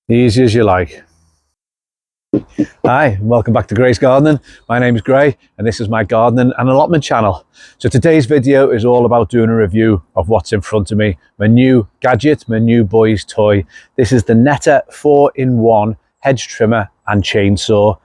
Easy as you like. Hi, and welcome back to Gray's Gardening. My name is Gray and this is my gardening and allotment channel. So today's video is all about doing a review of what's in front of me. My new gadget, my new boy's toy. This is the NETTA 4-in-1 hedge trimmer and chainsaw,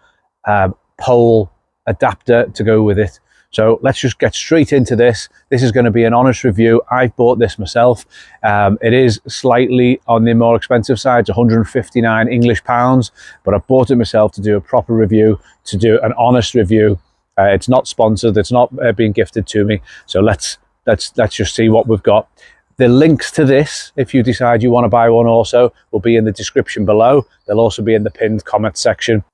pole adapter to go with it. So let's just get straight into this. This is going to be an honest review. I've bought this myself. It is slightly on the more expensive side. It's 159 English pounds, but I've bought it myself to do a proper review, to do an honest review. It's not sponsored. It's not being gifted to me. So let's just see what we've got. The links to this, if you decide you want to buy one also, will be in the description below. They'll also be in the pinned comment section.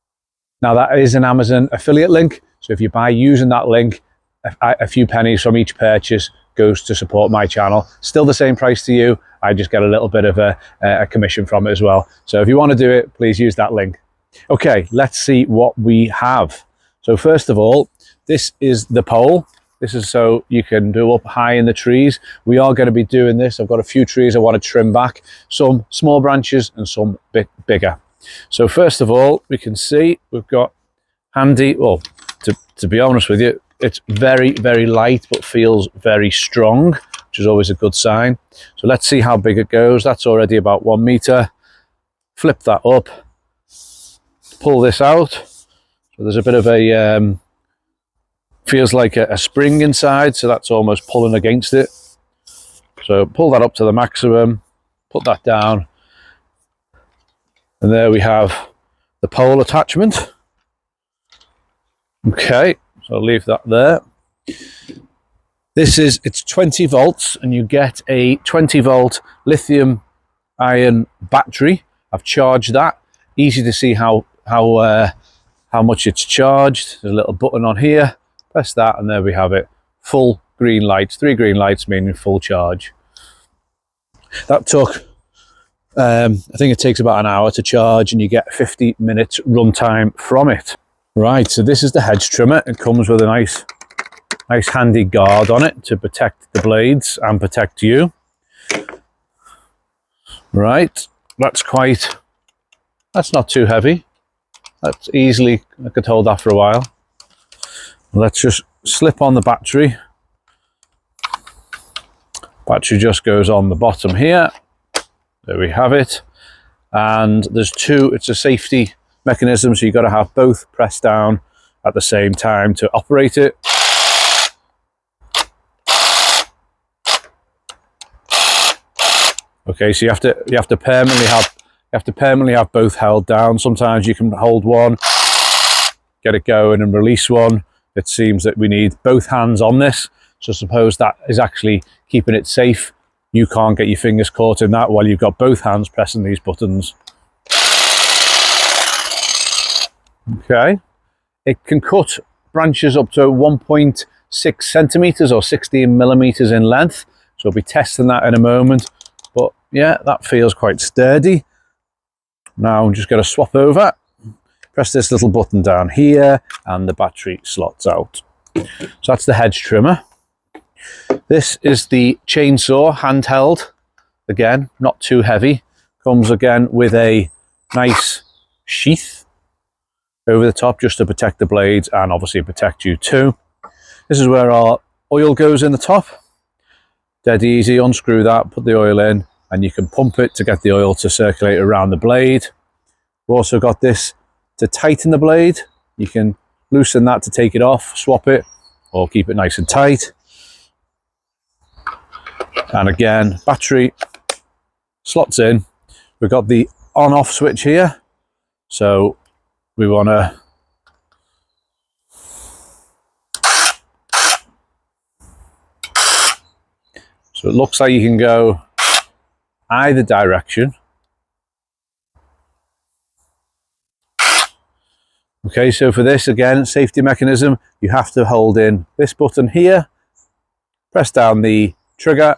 Now that is an Amazon affiliate link. So if you buy using that link, a few pennies from each purchase goes to support my channel. Still the same price to you. I just get a little bit of a commission from it as well. So if you want to do it, please use that link. Okay, let's see what we have. So first of all, this is the pole. This is so you can do up high in the trees. We are going to be doing this. I've got a few trees I want to trim back, some small branches and some bit bigger. So first of all, we can see we've got handy, well, to be honest with you, it's very, very light, but feels very strong, which is always a good sign. So let's see how big it goes. That's already about 1 meter. Flip that up, pull this out. So there's a bit of a, feels like a spring inside, so that's almost pulling against it. So pull that up to the maximum, put that down. And there we have the pole attachment. Okay, so I'll leave that there. It's 20 volts and you get a 20 volt lithium-ion battery. I've charged that. Easy to see how much it's charged. There's a little button on here. Press that and there we have it. Full green lights, 3 green lights meaning full charge. That took, I think it takes about an hour to charge and you get 50 minutes runtime from it. Right, so this is the hedge trimmer. It comes with a nice handy guard on it to protect the blades and protect you. Right, that's not too heavy. That's easily, I could hold that for a while. Let's just slip on the battery. Battery just goes on the bottom here. There we have it. And there's two, it's a safety mechanism, so you've got to have both pressed down at the same time to operate it. Okay, so you have to permanently have both held down. Sometimes you can hold one, get it going and release one. It seems that we need both hands on this. So suppose that is actually keeping it safe. You can't get your fingers caught in that while you've got both hands pressing these buttons. Okay, it can cut branches up to 1.6 centimeters or 16 millimeters in length. So we'll be testing that in a moment. But yeah, that feels quite sturdy. Now I'm just going to swap over. Press this little button down here and the battery slots out. So that's the hedge trimmer. This is the chainsaw handheld. Again, not too heavy. Comes again with a nice sheath over the top just to protect the blades and obviously protect you too. This is where our oil goes in the top. Dead easy, unscrew that, put the oil in and you can pump it to get the oil to circulate around the blade. We've also got this to tighten the blade. You can loosen that to take it off, swap it, or keep it nice and tight. And again, battery slots in. We've got the on-off switch here. So we want to so it looks like you can go either direction. Okay, so for this, again, safety mechanism, you have to hold in this button here, press down the trigger,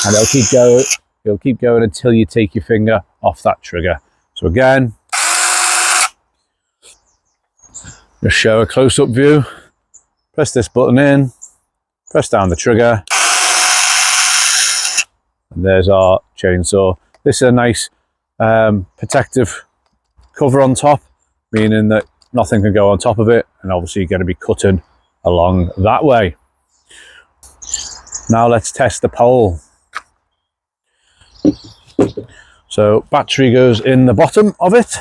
and it'll keep going until you take your finger off that trigger. So again, just show a close-up view, press this button in, press down the trigger, and there's our chainsaw. This is a nice protective cover on top, meaning that nothing can go on top of it, and obviously you're going to be cutting along that way. Now let's test the pole. So battery goes in the bottom of it.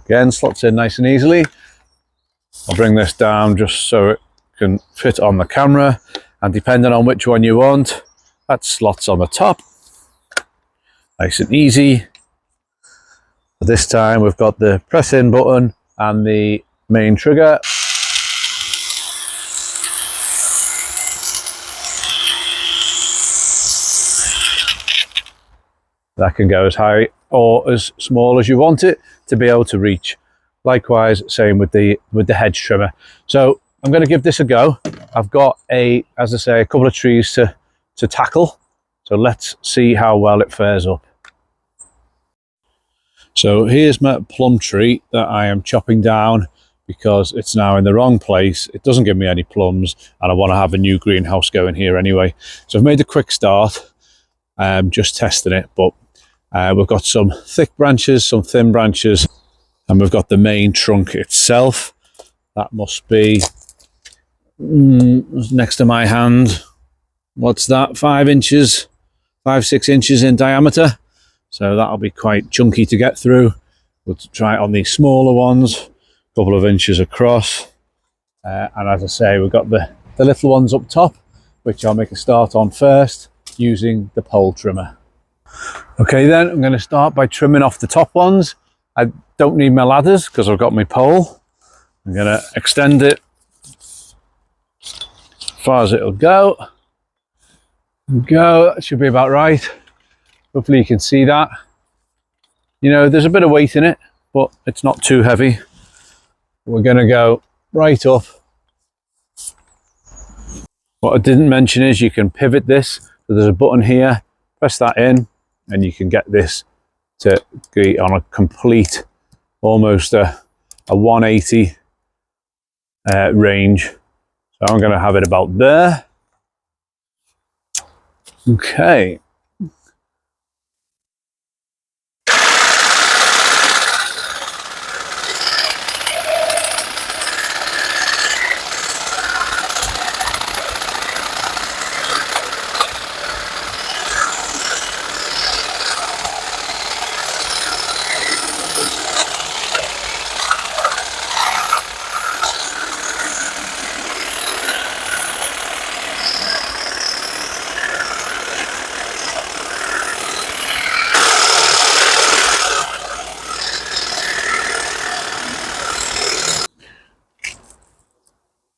Again, slots in nice and easily. I'll bring this down just so it can fit on the camera, and depending on which one you want, that slots on the top. Nice and easy. This time we've got the press in button and the main trigger. That can go as high or as small as you want it to be able to reach. Likewise, same with the hedge trimmer. So I'm going to give this a go. I've got as I say, a couple of trees to tackle. So let's see how well it fares up. So here's my plum tree that I am chopping down because it's now in the wrong place. It doesn't give me any plums, and I want to have a new greenhouse going here anyway. So I've made a quick start, just testing it, but we've got some thick branches, some thin branches, and we've got the main trunk itself. That must be next to my hand. What's that? 5 inches, 5-6 inches in diameter. So that'll be quite chunky to get through. We'll try it on these smaller ones, a couple of inches across. And as I say, we've got the little ones up top, which I'll make a start on first using the pole trimmer. Okay then, I'm going to start by trimming off the top ones. I don't need my ladders because I've got my pole. I'm going to extend it as far as it'll go. That should be about right. Hopefully you can see that. You know, there's a bit of weight in it, but it's not too heavy. We're going to go right up. What I didn't mention is you can pivot this. So there's a button here, press that in, and you can get this to be on a complete, almost a 180 range. So I'm going to have it about there. Okay.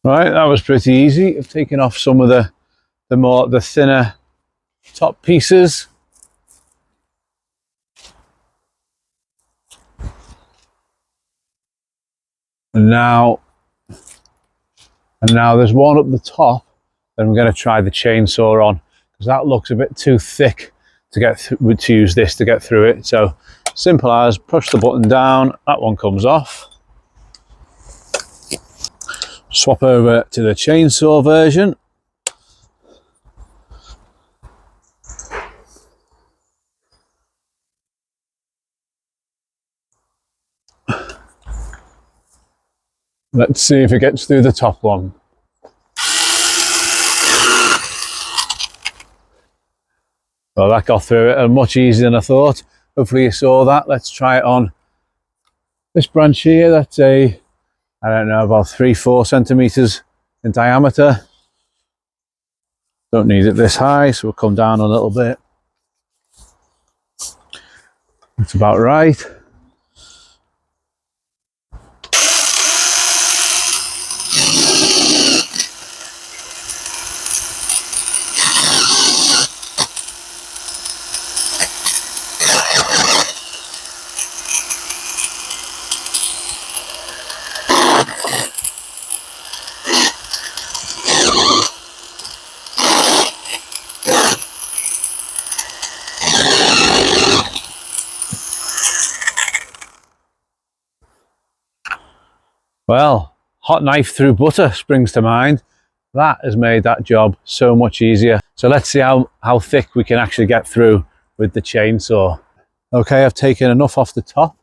Right, that was pretty easy. I've taken off some of the thinner top pieces. And now there's one up the top that I'm going to try the chainsaw on, because that looks a bit too thick to use this to get through it. So simple as push the button down, that one comes off. Swap over to the chainsaw version. Let's see if it gets through the top one. Well, that got through it much easier than I thought. Hopefully you saw that. Let's try it on this branch here. That's I don't know, about 3-4 centimeters in diameter. Don't need it this high, so we'll come down a little bit. That's about right. Well, hot knife through butter springs to mind. That has made that job so much easier. So let's see how thick we can actually get through with the chainsaw. Okay, I've taken enough off the top.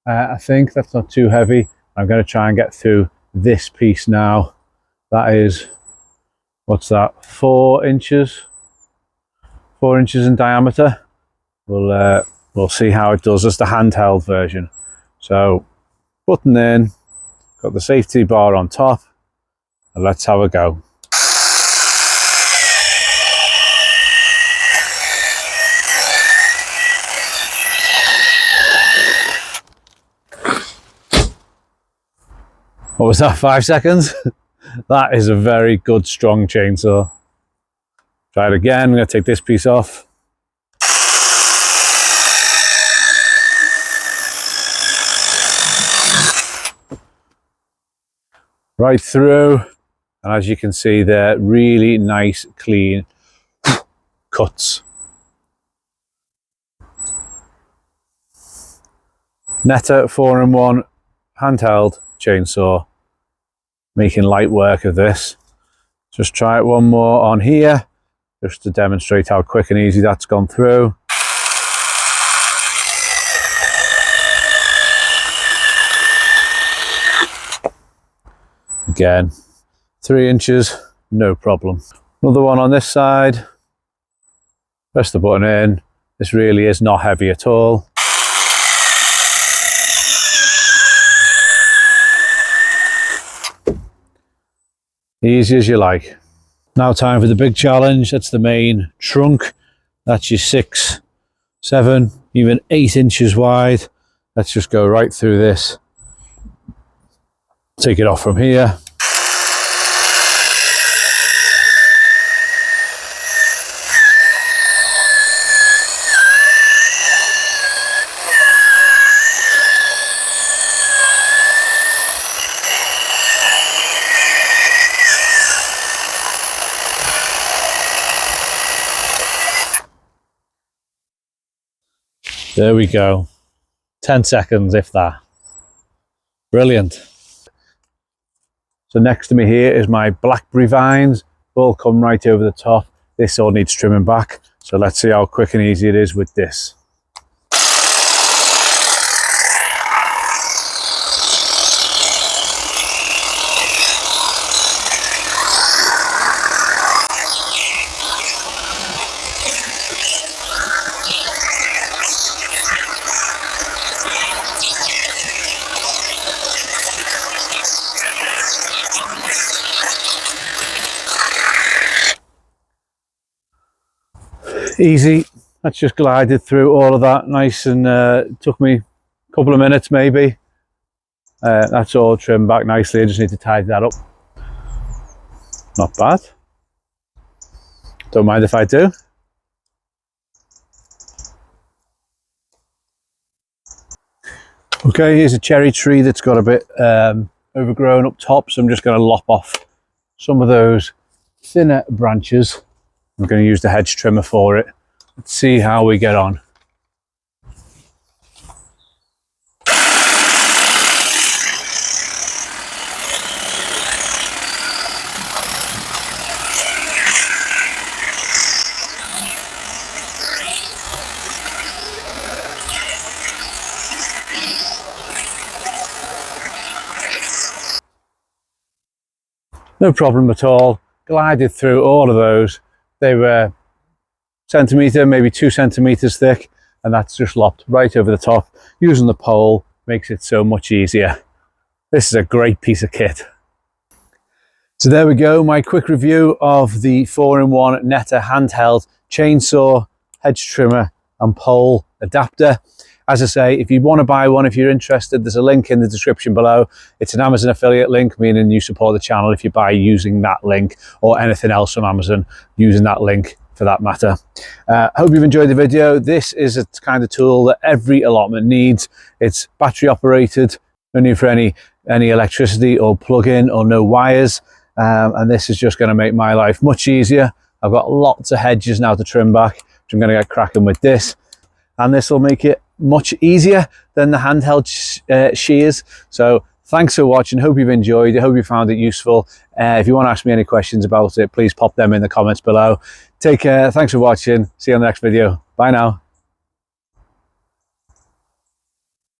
I think that's not too heavy. I'm going to try and get through this piece now. That is, what's that, 4 inches? 4 inches in diameter. We'll see how it does as the handheld version. So, button in, got the safety bar on top, and let's have a go. What was that, 5 seconds? That is a very good, strong chainsaw. Try it again. I'm going to take this piece off. Right through, and as you can see, they're really nice, clean cuts. NETTA 4-in-1 handheld chainsaw, making light work of this. Just try it one more on here, just to demonstrate how quick and easy that's gone through. Again, 3 inches, no problem. Another one on this side. Press the button in. This really is not heavy at all. Easy as you like. Now time for the big challenge. That's the main trunk. That's your 6, 7, even 8 inches wide. Let's just go right through this. Take it off from here. There we go. 10 seconds, if that. Brilliant. So next to me here is my blackberry vines. All come right over the top. This all needs trimming back. So let's see how quick and easy it is with this. Easy. That's just glided through all of that nice, and took me a couple of minutes maybe. That's all trimmed back nicely. I just need to tidy that up. Not bad. Don't mind if I do. Okay, here's a cherry tree that's got a bit overgrown up top, so I'm just going to lop off some of those thinner branches. I'm going to use the hedge trimmer for it. Let's see how we get on. No problem at all. Glided through all of those. They were centimetre, maybe 2 centimetres thick, and that's just lopped right over the top. Using the pole makes it so much easier. This is a great piece of kit. So there we go, my quick review of the 4-in-1 NETTA handheld chainsaw, hedge trimmer and pole adapter. As I say, if you want to buy one, if you're interested, there's a link in the description below. It's an Amazon affiliate link, meaning you support the channel if you buy using that link, or anything else from Amazon using that link for that matter. Hope you've enjoyed the video. This is a kind of tool that every allotment needs. It's battery operated, no need for any electricity or plug-in or no wires. And this is just going to make my life much easier. I've got lots of hedges now to trim back, which I'm going to get cracking with this. And this will make it much easier than the handheld shears. So thanks for watching. Hope you've enjoyed it. Hope you found it useful. If you want to ask me any questions about it, please pop them in the comments below. Take care. Thanks for watching. See you on the next video. Bye now.